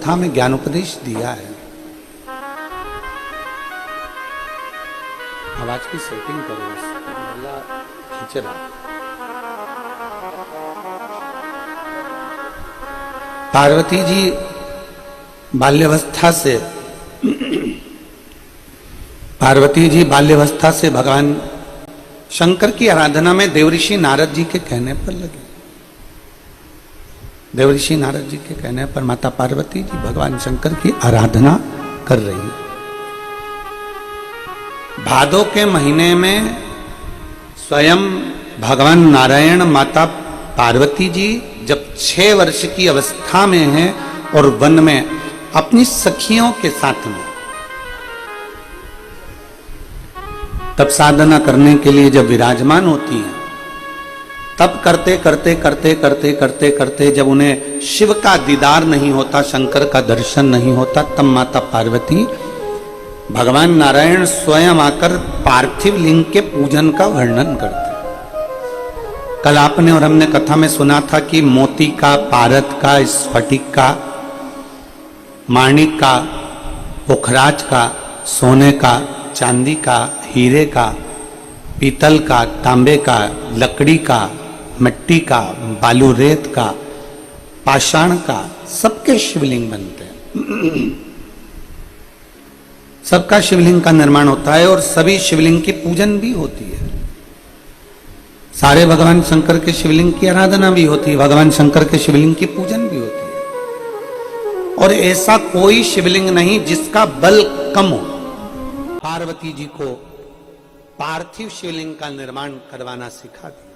बाल्यावस्था में ज्ञानोपदेश दिया है। आवाज की सेटिंग करो, खींच रहा। पार्वती जी बाल्यावस्था से भगवान शंकर की आराधना में देवऋषि नारद जी के कहने पर लगे। देवऋषि नारद जी के कहने पर माता पार्वती जी भगवान शंकर की आराधना कर रही है। भादों के महीने में स्वयं भगवान नारायण माता पार्वती जी जब 6 वर्ष की अवस्था में हैं और वन में अपनी सखियों के साथ में तब साधना करने के लिए जब विराजमान होती हैं, तब करते करते जब उन्हें शिव का दीदार नहीं होता, शंकर का दर्शन नहीं होता, तब माता पार्वती भगवान नारायण स्वयं आकर पार्थिव लिंग के पूजन का वर्णन करते। कल आपने और हमने कथा में सुना था कि मोती का, पारद का, स्फटिक का, माणिक का, पुखराज का, सोने का, चांदी का, हीरे का, पीतल का, तांबे का, लकड़ी का, मिट्टी का, बालू रेत का, पाषाण का, सबके शिवलिंग बनते हैं। सबका शिवलिंग का निर्माण होता है और सभी शिवलिंग की पूजन भी होती है। सारे भगवान शंकर के शिवलिंग की आराधना भी होती है, भगवान शंकर के शिवलिंग की पूजन भी होती है। और ऐसा कोई शिवलिंग नहीं जिसका बल कम हो। पार्वती जी को पार्थिव शिवलिंग का निर्माण करवाना सिखा दिया।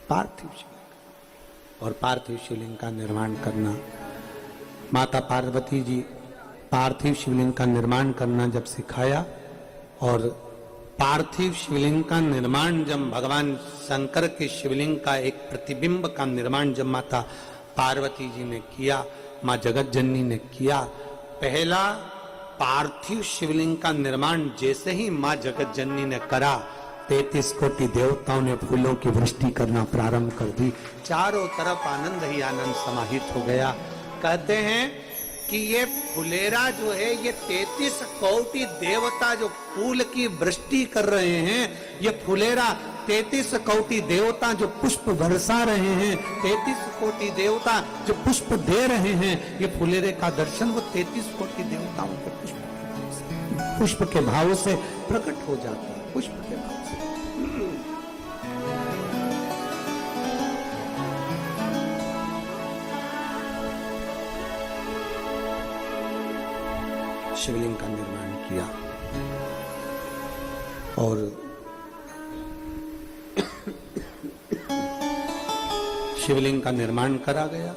पार्थिव शिवलिंग और पार्थिव शिवलिंग का निर्माण करना, माता पार्वती जी पार्थिव शिवलिंग का निर्माण करना जब सिखाया, और पार्थिव शिवलिंग का निर्माण जब भगवान शंकर के शिवलिंग का एक प्रतिबिंब का निर्माण जब माता पार्वती जी ने किया, मां जगत जननी ने किया, पहला पार्थिव शिवलिंग का निर्माण जैसे ही मां जगत जननी ने करा, 33 कोटि देवताओं ने फूलों की वृष्टि करना प्रारंभ कर दी। चारों तरफ आनंद ही आनंद समाहित हो गया। कहते हैं कि ये फुलेरा जो है, ये 33 कोटि देवता जो फूल की वृष्टि कर रहे हैं, ये फुलेरा 33 कोटि देवता जो पुष्प बरसा रहे हैं, 33 कोटि देवता जो पुष्प दे रहे हैं, ये फुलेरे का दर्शन वो 33 कोटि देवताओं के पुष्प के भाव से प्रकट हो जाता है। पुष्प के भाव से शिवलिंग का निर्माण किया और शिवलिंग का निर्माण करा गया।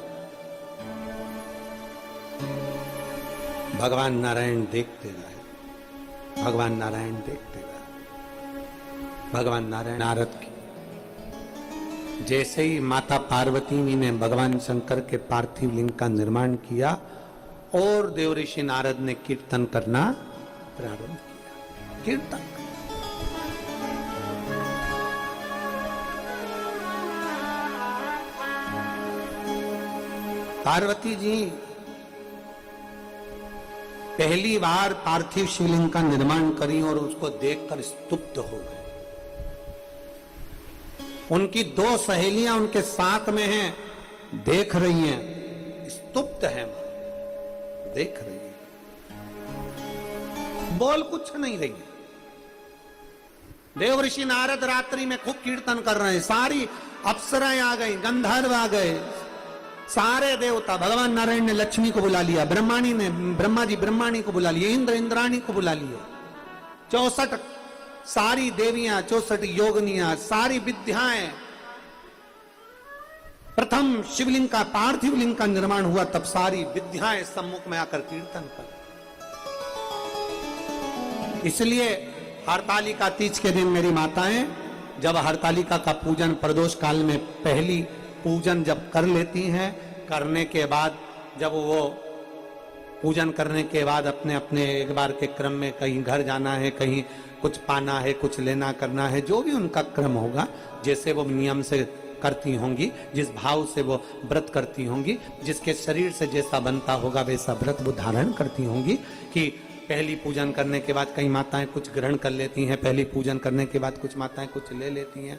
भगवान नारायण देखते रहे, भगवान नारायण देखते रहे। भगवान नारायण नारद की जैसे ही माता पार्वती जी ने भगवान शंकर के पार्थिव लिंग का निर्माण किया और देवऋषि नारद ने कीर्तन करना प्रारंभ किया। कीर्तन पार्वती जी पहली बार पार्थिव शिवलिंग का निर्माण करी और उसको देखकर स्तुप्त हो गए। उनकी 2 सहेलियां उनके साथ में हैं, देख रही हैं, स्तुप्त हैं, देख रही है, बोल कुछ नहीं रही है। देवऋषि नारद रात्रि में खूब कीर्तन कर रहे हैं, सारी अप्सराएं आ गई, गंधर्व आ गए, सारे देवता। भगवान नारायण ने लक्ष्मी को बुला लिया, ब्रह्मा जी ब्रह्माणी को बुला लिया, इंद्र इंद्राणी को बुला लिया, 64 सारी देवियां, 64 योगनियां, सारी विद्याएं। प्रथम शिवलिंग का, पार्थिव लिंग का निर्माण हुआ, तब सारी विद्याएं सम्मुख में आकर कीर्तन कर। इसलिए हरतालिका तीज के दिन मेरी माताएं जब हरतालिका का पूजन प्रदोष काल में पहली पूजन जब कर लेती हैं, करने के बाद जब वो पूजन करने के बाद अपने अपने एक बार के क्रम में कहीं घर जाना है, कहीं कुछ पाना है, कुछ लेना करना है, जो भी उनका क्रम होगा, जैसे वो नियम से करती होंगी, जिस भाव से वो व्रत करती होंगी, जिसके शरीर से जैसा बनता होगा वैसा व्रत वो धारण करती होंगी। कि पहली पूजन करने के बाद कई माताएं कुछ ग्रहण कर लेती हैं, पहली पूजन करने के बाद कुछ माताएं कुछ ले लेती हैं,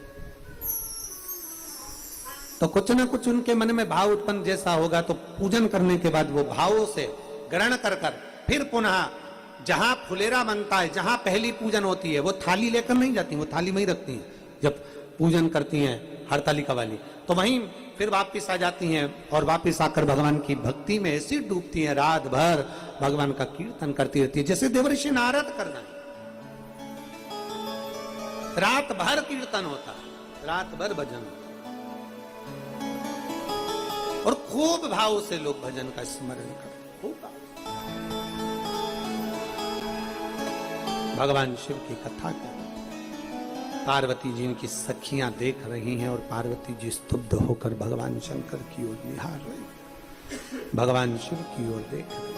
तो कुछ ना कुछ उनके मन में भाव उत्पन्न जैसा होगा, तो पूजन करने के बाद वो भावों से ग्रहण कर कर फिर पुनः जहां फुलेरा बनता है, जहां पहली पूजन होती है, वो थाली लेकर नहीं जाती, वो थाली में ही रखती हैं। जब पूजन करती हैं हरतालिका वाली, तो वहीं फिर वापिस आ जाती हैं और वापिस आकर भगवान की भक्ति में ऐसी डूबती हैं, रात भर भगवान का कीर्तन करती रहती है, जैसे देवर्षि नारद करना। रात भर कीर्तन होता, रात भर भजन होता, और खूब भाव से लोग भजन का स्मरण करते, खूब भाव। भगवान शिव की कथा कर, पार्वती जी की सखियां देख रही हैं और पार्वती जी स्तुब्ध होकर भगवान शंकर की ओर निहार रही, भगवान शिव की ओर देख रहे,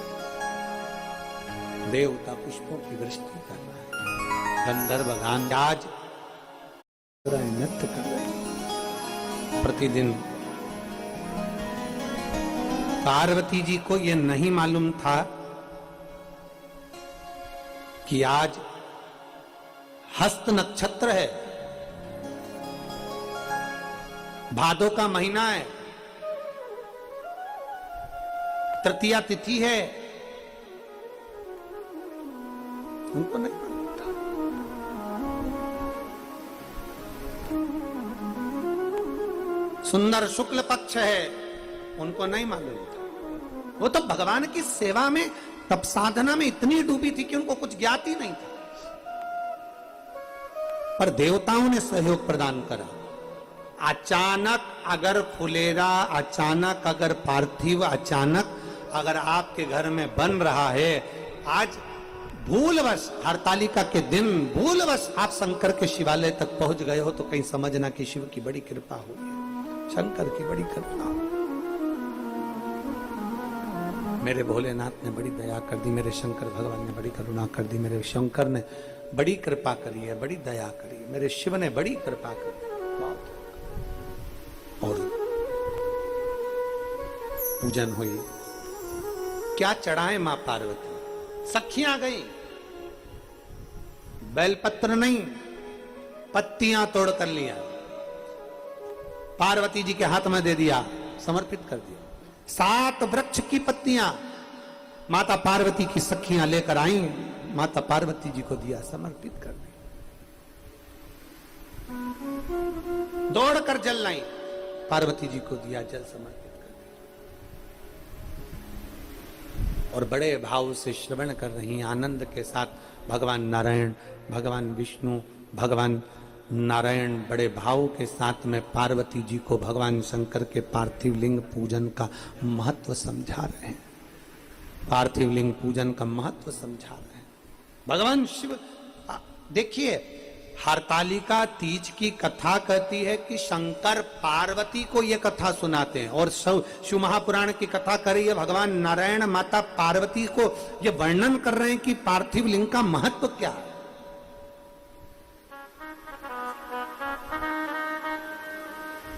देवता पुष्पों की वृष्टि कर रहा है, गंधर्व गान आज नृत्य कर रहे। प्रतिदिन पार्वती जी को यह नहीं मालूम था कि आज हस्त नक्षत्र है, भादो का महीना है, तृतीया तिथि है, उनको नहीं मालूम था। सुंदर शुक्ल पक्ष है, उनको नहीं मालूम था। वो तो भगवान की सेवा में, तप साधना में इतनी डूबी थी कि उनको कुछ ज्ञात ही नहीं था। पर देवताओं ने सहयोग प्रदान करा। अचानक अगर फुलेरा, अचानक अगर पार्थिव, अचानक अगर आपके घर में बन रहा है, आज भूलवश हरतालिका के दिन भूलवश आप शंकर के शिवालय तक पहुंच गए हो, तो कहीं समझना कि शिव की बड़ी कृपा हुई है, शंकर की बड़ी कृपा। मेरे भोलेनाथ ने बड़ी दया कर दी, मेरे शंकर भगवान ने बड़ी करुणा कर दी, मेरे शंकर ने बड़ी कृपा करी है, बड़ी दया करी है, मेरे शिव ने बड़ी कृपा करी। और पूजन हुई, क्या चढ़ाए मां पार्वती, सखियां गई, बेलपत्र नहीं, पत्तियां तोड़ कर लिया, पार्वती जी के हाथ में दे दिया, समर्पित कर दिया। 7 वृक्ष की पत्तियां माता पार्वती की सखियां लेकर आई, माता पार्वती जी को दिया, समर्पित कर दिया। दौड़कर जल लाई, पार्वती जी को दिया, जल समर्पित कर दिया। और बड़े भाव से श्रवण कर रही, आनंद के साथ भगवान नारायण, भगवान विष्णु, भगवान नारायण बड़े भाव के साथ में पार्वती जी को भगवान शंकर के पार्थिव लिंग पूजन का महत्व समझा रहे हैं, पार्थिव लिंग पूजन का महत्व समझा रहे हैं। भगवान शिव, देखिए हरतालिका तीज की कथा कहती है कि शंकर पार्वती को यह कथा सुनाते हैं, और शिव महापुराण की कथा कर रही है भगवान नारायण माता पार्वती को यह वर्णन कर रहे हैं कि पार्थिव लिंग का महत्व क्या है।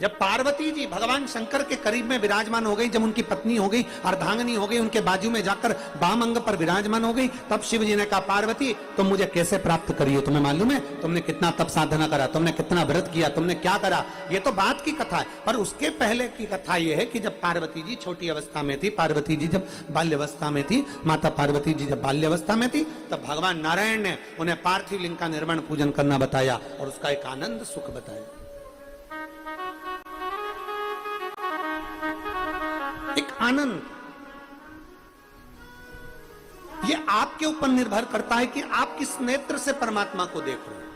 जब पार्वती जी भगवान शंकर के करीब में विराजमान हो गई, जब उनकी पत्नी हो गई, अर्धांगिनी हो गई, उनके बाजू में जाकर वाम अंग पर विराजमान हो गई, तब शिव जी ने कहा पार्वती तुम मुझे कैसे प्राप्त करी हो, तुम्हें मालूम है तुमने कितना तप साधना करा, तुमने कितना व्रत किया, तुमने क्या करा, ये तो बात की कथा है। पर उसके पहले की कथा यह है कि जब पार्वती जी छोटी अवस्था में थी, पार्वती जी जब बाल्यावस्था में थी, माता पार्वती जी जब बाल्यावस्था में थी, तब भगवान नारायण ने उन्हें पार्थिव लिंग का निर्माण पूजन करना बताया और उसका एक आनंद सुख बताया। एक आनंद, ये आपके ऊपर निर्भर करता है कि आप किस नेत्र से परमात्मा को देख रहे हैं।